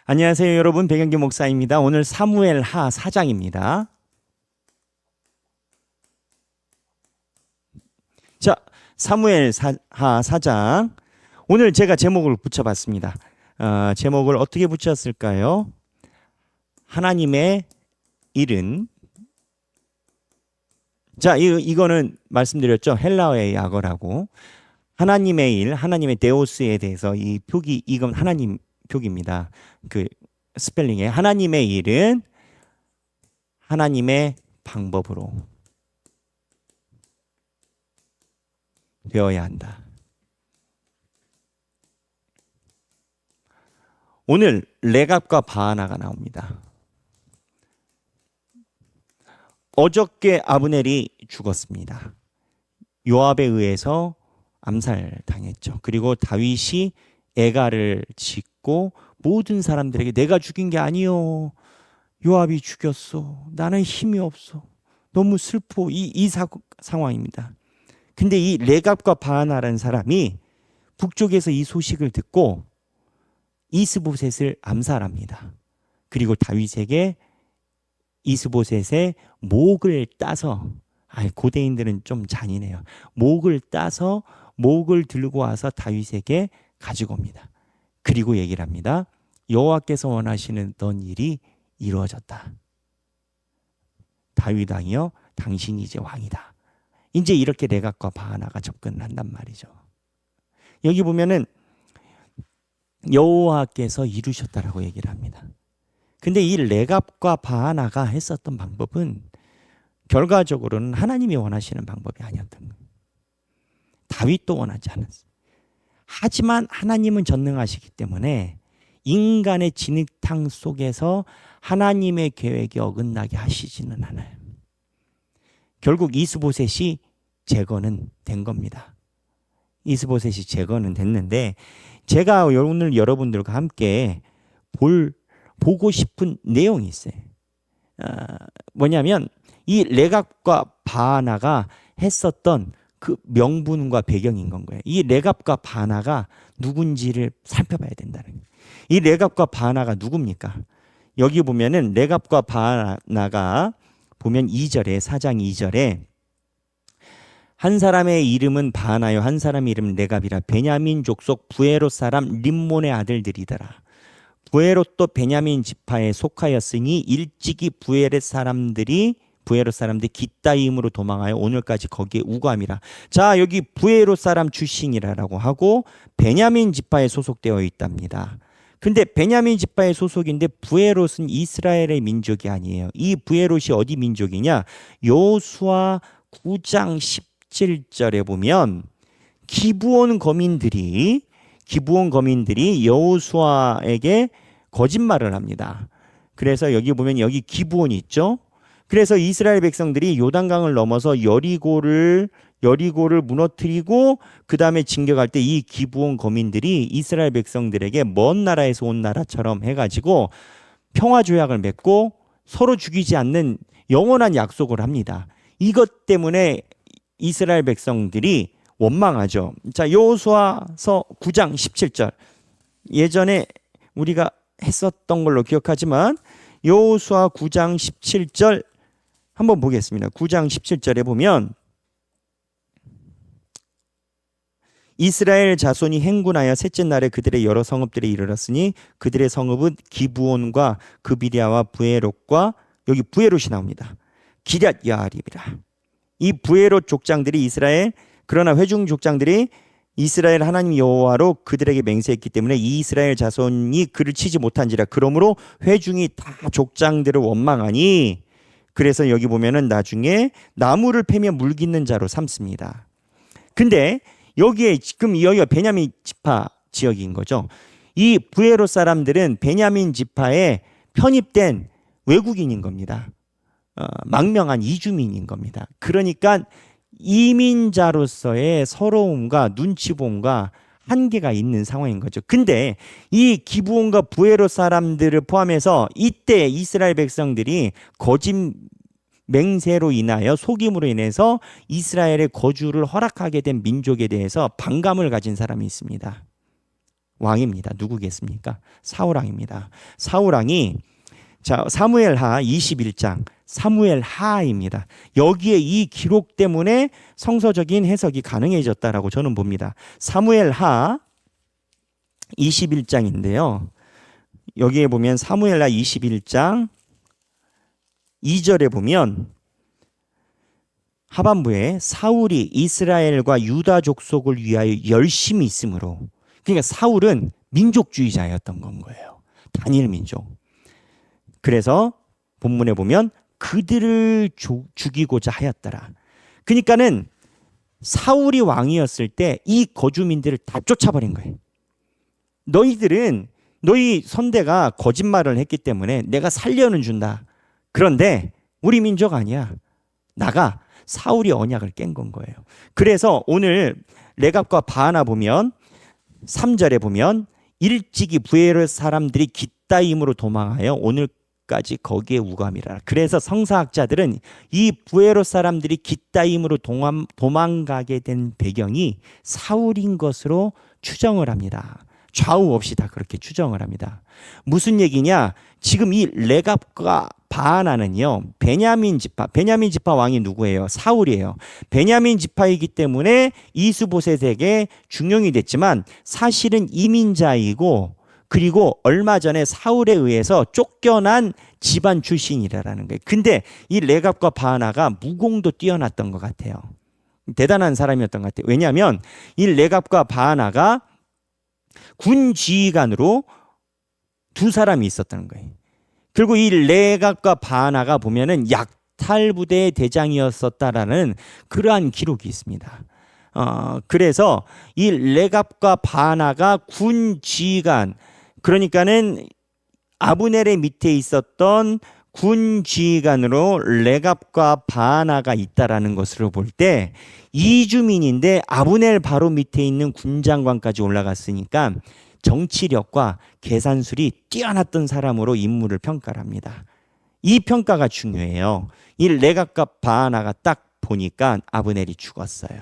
안녕하세요, 여러분. 백영기 목사입니다. 오늘 사무엘 하 4장입니다. 자, 사무엘 하 4장. 오늘 제가 제목을 붙여봤습니다. 제목을 어떻게 붙였을까요? 하나님의 일은. 자, 이거는 말씀드렸죠. 헬라어의 약어라고. 하나님의 일, 하나님의 데오스에 대해서 이 표기, 이건 하나님 표기입니다. 그 스펠링에 하나님의 일은 하나님의 방법으로 되어야 한다. 오늘 레갑과 바하나가 나옵니다. 어저께 아브넬이 죽었습니다. 요압에 의해서 암살당했죠. 그리고 다윗이 애가를 짓고 모든 사람들에게 내가 죽인 게 아니요, 요압이 죽였어. 나는 힘이 없어. 너무 슬퍼. 이 상황입니다. 근데 이 레갑과 바하나라는 사람이 북쪽에서 이 소식을 듣고 이스보셋을 암살합니다. 그리고 다윗에게 이스보셋의 목을 따서, 고대인들은 좀 잔인해요. 목을 따서 목을 들고 와서 다윗에게 가지고 옵니다. 그리고 얘기를 합니다. 여호와께서 원하시는 던 일이 이루어졌다. 다윗 왕이여, 당신이 이제 왕이다. 이제 이렇게 레갑과 바하나가 접근을 한단 말이죠. 여기 보면은 여호와께서 이루셨다라고 얘기를 합니다. 근데 이 레갑과 바하나가 했었던 방법은 결과적으로는 하나님이 원하시는 방법이 아니었던 거예요. 다윗도 원하지 않았어요. 하지만 하나님은 전능하시기 때문에 인간의 진흙탕 속에서 하나님의 계획에 어긋나게 하시지는 않아요. 결국 이스보셋이 제거는 된 겁니다. 이스보셋이 제거는 됐는데, 제가 오늘 여러분들과 함께 보고 싶은 내용이 있어요. 뭐냐면 이 레갑과 바하나가 했었던 그 명분과 배경인 건 거예요. 이 레갑과 바하나가 누군지를 살펴봐야 된다는 거예요. 이 레갑과 바하나가 누굽니까? 여기 보면은 레갑과 바하나가 보면 2절에, 4장 2절에 한 사람의 이름은 바하나요, 한 사람의 이름은 레갑이라. 베냐민 족속 부에롯 사람 림몬의 아들들이더라. 부에롯도 베냐민 지파에 속하였으니 일찍이 부에롯 사람들이 깃다임으로 도망하여 오늘까지 거기에 우거함이라. 자, 여기 부에롯 사람 출신이라고 하고 베냐민 지파에 소속되어 있답니다. 근데 베냐민 지파의 소속인데 부에롯은 이스라엘의 민족이 아니에요. 이 부에롯이 어디 민족이냐? 여호수아 9장 17절에 보면 기브온 거민들이 여호수아에게 거짓말을 합니다. 그래서 여기 보면 여기 기브온이 있죠. 그래서 이스라엘 백성들이 요단강을 넘어서 여리고를 무너뜨리고 그 다음에 진격할 때 이 기브온 거민들이 이스라엘 백성들에게 먼 나라에서 온 나라처럼 해가지고 평화 조약을 맺고 서로 죽이지 않는 영원한 약속을 합니다. 이것 때문에 이스라엘 백성들이 원망하죠. 자, 여호수아서 9장 17절. 예전에 우리가 했었던 걸로 기억하지만 여호수아 9장 17절 한번 보겠습니다. 9장 17절에 보면 이스라엘 자손이 행군하여 셋째 날에 그들의 여러 성읍들에 이르렀으니 그들의 성읍은 기브온과 그비랴와 부에롯과, 여기 부에롯이 나옵니다. 기럇 여아림이라. 이 부에롯 족장들이 그러나 회중 족장들이 이스라엘 하나님 여호와로 그들에게 맹세했기 때문에 이 이스라엘 자손이 그를 치지 못한지라. 그러므로 회중이 다 족장들을 원망하니, 그래서 여기 보면은 나중에 나무를 패며 물깃는 자로 삼습니다. 근데 여기가 베냐민 지파 지역인 거죠. 이 부에롯 사람들은 베냐민 지파에 편입된 외국인인 겁니다. 망명한 이주민인 겁니다. 그러니까 이민자로서의 서러움과 눈치봄과 한계가 있는 상황인 거죠. 근데 이 기브온과 부에롯 사람들을 포함해서 이때 이스라엘 백성들이 거짓 맹세로 인하여, 속임으로 인해서 이스라엘의 거주를 허락하게 된 민족에 대해서 반감을 가진 사람이 있습니다. 왕입니다. 누구겠습니까? 사울왕입니다. 사울왕이 자, 사무엘하 21장 사무엘하입니다. 여기에 이 기록 때문에 성서적인 해석이 가능해졌다라고 저는 봅니다. 사무엘하 21장인데요. 여기에 보면 사무엘하 21장 2절에 보면 하반부에 사울이 이스라엘과 유다 족속을 위하여 열심히 있으므로, 그러니까 사울은 민족주의자였던 건 거예요. 단일 민족. 그래서 본문에 보면 그들을 죽이고자 하였더라. 그러니까는 사울이 왕이었을 때 이 거주민들을 다 쫓아버린 거예요. 너희 선대가 거짓말을 했기 때문에 내가 살려는 준다. 그런데 우리 민족 아니야. 나가. 사울이 언약을 깬 건 거예요. 그래서 오늘 레갑과 바하나 보면 3절에 보면 일찍이 부에롯 사람들이 깃다임으로 도망하여 오늘까지 거기에 우감이라. 그래서 성사학자들은 이 부에롯 사람들이 깃다임으로 도망가게 된 배경이 사울인 것으로 추정을 합니다. 좌우 없이 다 그렇게 추정을 합니다. 무슨 얘기냐? 지금 이 레갑과 바하나는요, 베냐민 지파 왕이 누구예요? 사울이에요. 베냐민 지파이기 때문에 이스보셋에게 중용이 됐지만 사실은 이민자이고, 그리고 얼마 전에 사울에 의해서 쫓겨난 집안 출신이라는 거예요. 근데 이 레갑과 바하나가 무공도 뛰어났던 것 같아요. 대단한 사람이었던 것 같아요. 왜냐하면 이 레갑과 바하나가 군 지휘관으로 두 사람이 있었다는 거예요. 그리고 이 레갑과 바하나가 보면은 약탈부대의 대장이었었다라는 그러한 기록이 있습니다. 그래서 이 레갑과 바하나가 군 지휘관, 그러니까는 아브넬의 밑에 있었던 군 지휘관으로 레갑과 바하나가 있다라는 것으로 볼 때 이주민인데 아브넬 바로 밑에 있는 군장관까지 올라갔으니까 정치력과 계산술이 뛰어났던 사람으로 인물을 평가를 합니다. 이 평가가 중요해요. 이 레갑과 바하나가 딱 보니까 아브넬이 죽었어요.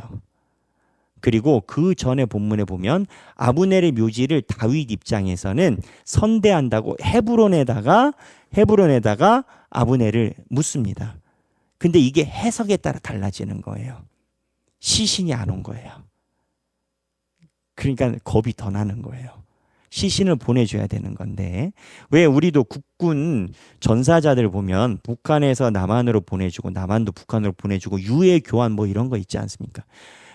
그리고 그 전에 본문에 보면 아브넬의 묘지를 다윗 입장에서는 선대한다고 헤브론에다가 아브넬을 묻습니다. 근데 이게 해석에 따라 달라지는 거예요. 시신이 안 온 거예요. 그러니까 겁이 더 나는 거예요. 시신을 보내줘야 되는 건데, 왜 우리도 국군 전사자들 보면 북한에서 남한으로 보내주고 남한도 북한으로 보내주고 유해 교환 뭐 이런 거 있지 않습니까?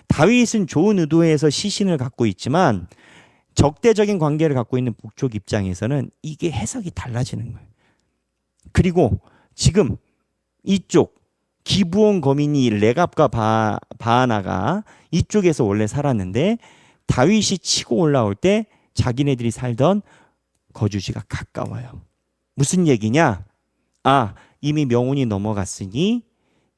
다윗은 좋은 의도에서 시신을 갖고 있지만 적대적인 관계를 갖고 있는 북쪽 입장에서는 이게 해석이 달라지는 거예요. 그리고 지금 이쪽 기브온 거민이 레갑과 바하나가 이쪽에서 원래 살았는데 다윗이 치고 올라올 때 자기네들이 살던 거주지가 가까워요. 무슨 얘기냐? 이미 명운이 넘어갔으니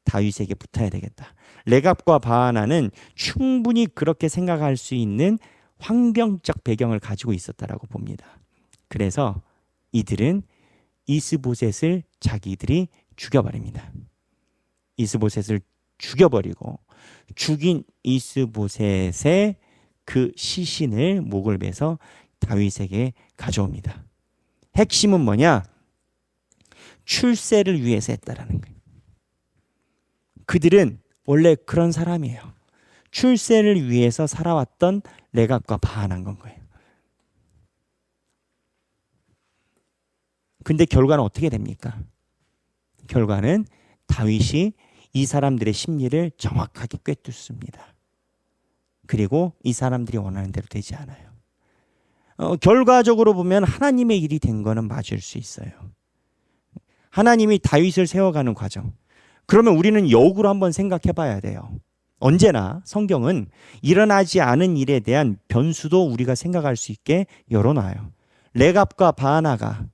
다윗에게 붙어야 되겠다. 레갑과 바하나는 충분히 그렇게 생각할 수 있는 환경적 배경을 가지고 있었다라고 봅니다. 그래서 이들은 이스보셋을 자기들이 죽여버립니다. 이스보셋을 죽여버리고 죽인 이스보셋의 그 시신을 목을 베서 다윗에게 가져옵니다. 핵심은 뭐냐? 출세를 위해서 했다라는 거예요. 그들은 원래 그런 사람이에요. 출세를 위해서 살아왔던 레갑과 바하나인 건 거예요. 근데 결과는 어떻게 됩니까? 결과는 다윗이 이 사람들의 심리를 정확하게 꿰뚫습니다. 그리고 이 사람들이 원하는 대로 되지 않아요. 결과적으로 보면 하나님의 일이 된 거는 맞을 수 있어요. 하나님이 다윗을 세워가는 과정. 그러면 우리는 역으로 한번 생각해 봐야 돼요. 언제나 성경은 일어나지 않은 일에 대한 변수도 우리가 생각할 수 있게 열어놔요. 레갑과 바하나가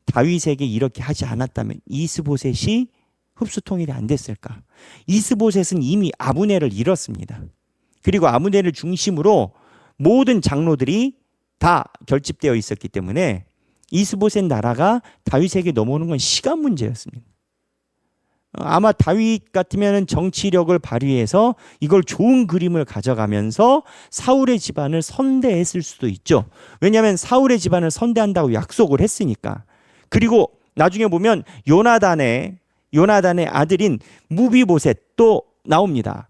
다윗에게 이렇게 하지 않았다면 이스보셋이 흡수통일이 안 됐을까? 이스보셋은 이미 아브넬을 잃었습니다. 그리고 아브넬을 중심으로 모든 장로들이 다 결집되어 있었기 때문에 이스보셋 나라가 다윗에게 넘어오는 건 시간 문제였습니다. 아마 다윗 같으면 정치력을 발휘해서 이걸 좋은 그림을 가져가면서 사울의 집안을 선대했을 수도 있죠. 왜냐하면 사울의 집안을 선대한다고 약속을 했으니까. 그리고 나중에 보면 요나단의 아들인 무비보셋도 나옵니다.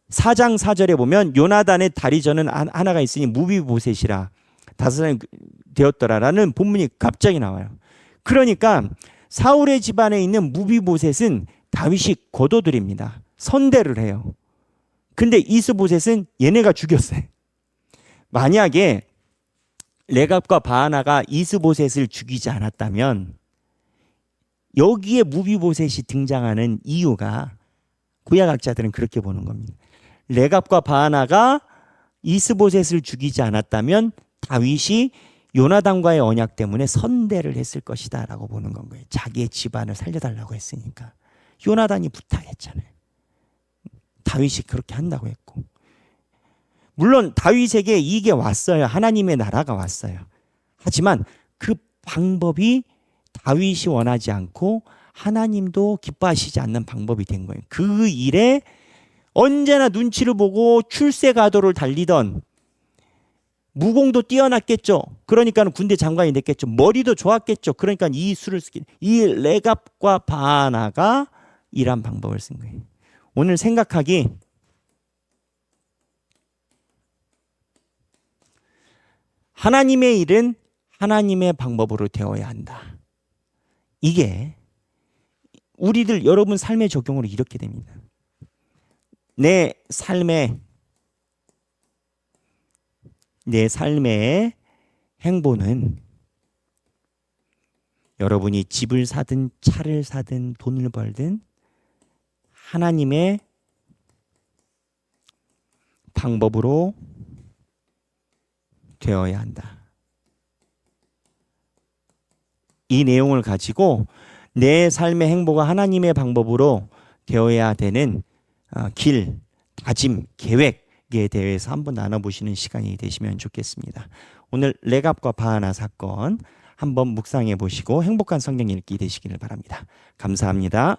4장 4절에 보면 요나단의 다리저는 하나가 있으니 무비보셋이라 5사람이 되었더라라는 본문이 갑자기 나와요. 그러니까 사울의 집안에 있는 무비보셋은 다윗이 거둬들입니다. 선대를 해요. 근데 이스보셋은 얘네가 죽였어요. 만약에 레갑과 바하나가 이스보셋을 죽이지 않았다면 여기에 무비보셋이 등장하는 이유가 구약학자들은 그렇게 보는 겁니다. 레갑과 바하나가 이스보셋을 죽이지 않았다면 다윗이 요나단과의 언약 때문에 선대를 했을 것이다 라고 보는 건 거예요. 자기의 집안을 살려달라고 했으니까. 요나단이 부탁했잖아요. 다윗이 그렇게 한다고 했고. 물론 다윗에게 이게 왔어요. 하나님의 나라가 왔어요. 하지만 그 방법이 다윗이 원하지 않고 하나님도 기뻐하시지 않는 방법이 된 거예요. 그 일에 언제나 눈치를 보고 출세가도를 달리던 무공도 뛰어났겠죠. 그러니까 군대 장관이 됐겠죠. 머리도 좋았겠죠. 그러니까 이 수를 쓰기. 이 레갑과 바하나가 이란 방법을 쓴 거예요. 오늘 생각하기 하나님의 일은 하나님의 방법으로 되어야 한다. 이게 우리들 여러분 삶의 적용으로 이렇게 됩니다. 내 삶의 행보는 여러분이 집을 사든 차를 사든 돈을 벌든 하나님의 방법으로 되어야 한다. 이 내용을 가지고 내 삶의 행보가 하나님의 방법으로 되어야 되는 길, 다짐, 계획에 대해서 한번 나눠보시는 시간이 되시면 좋겠습니다. 오늘 레갑과 바하나 사건 한번 묵상해 보시고 행복한 성경 읽기 되시기를 바랍니다. 감사합니다.